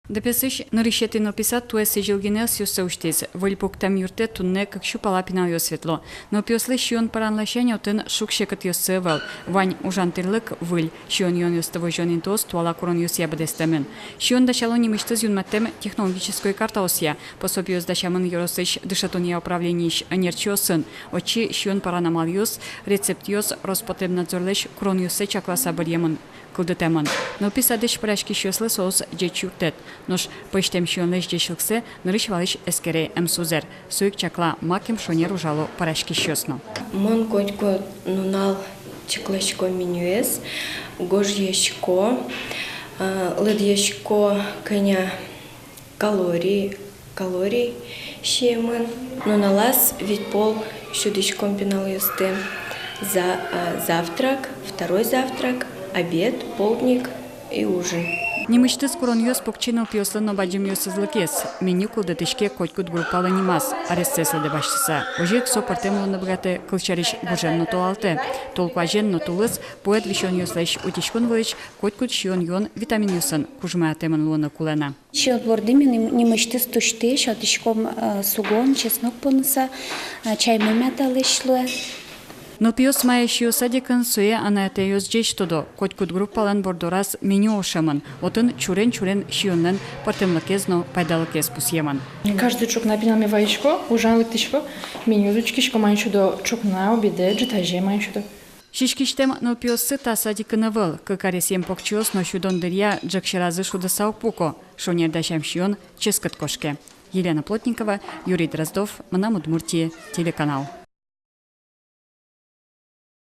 Дописыш нарищети написат туе сижилгинес юсауштиз. Выльпуктам юрте тунне как щупала пинал ё светло. Но пёслы щион паранлашение отын шукшекат юсевал. Вань ужантырлык выль. Щион йон юстовой жонин тос туала курон юс ябадестемен. Щион дашало немыштыз юнматтем технологической карта осия. Пособиос дашамын юросыш дышатуния управленийш анерчиосын. Очи щион паранамал юс, рецепт юс Роспотребнадзорлеш курон юсе чакласа бельемын. Кылдытемын. Но писадыш прашки щёслы соус джечюктет. Нож пыштем щёнлеш джешлыксе нырышвалыш эскере эмсузер. Суик чакла макем шонер ужало парашки щёсно. Мон котько нунал чеклешко менюес, гожьешко, лыдьешко коня калорий щемын. Нуналас ведь пол щудычком пинал юсты. Завтрак, второй завтрак, обед, полдник и ужин. Немыштыз курон юс покчинал пьослы но баджим юсызлыкес. Меню кулдытышке котькут группала немас. Арестеслы башчыса. Ожик со партемлы набгаты кылчариш бужен туалте. Толку ажен нотулыс поэт вишон юслеш утишкон вылыч коткут щион йон витамин юсын. Кужма темын луна кулена. Щион бордыми немыштыз тушты шатышком сугон чеснок понуса чай мемяталышлы. Но пьос мая щио садикын суе анаяте юс джеч тодо. Коткут группалан бордорас меню ошамын. Отын чурен щионнен партемлыкезно пайдалыкез пусьемын. Каждый чук напинами ваишко, ужанлык тишко, меню дучкишко манчудо чукна обеде, джитаже манчудо. Шишкиштем но пьосы та садикын выл. Кыкаресем покчиос но щудон дырья джакширазы шуда саупуко. Шонердашам щион ческат кошке. Елена Плотникова, Юрий Дроздов, Манам Удмуртия, телеканал.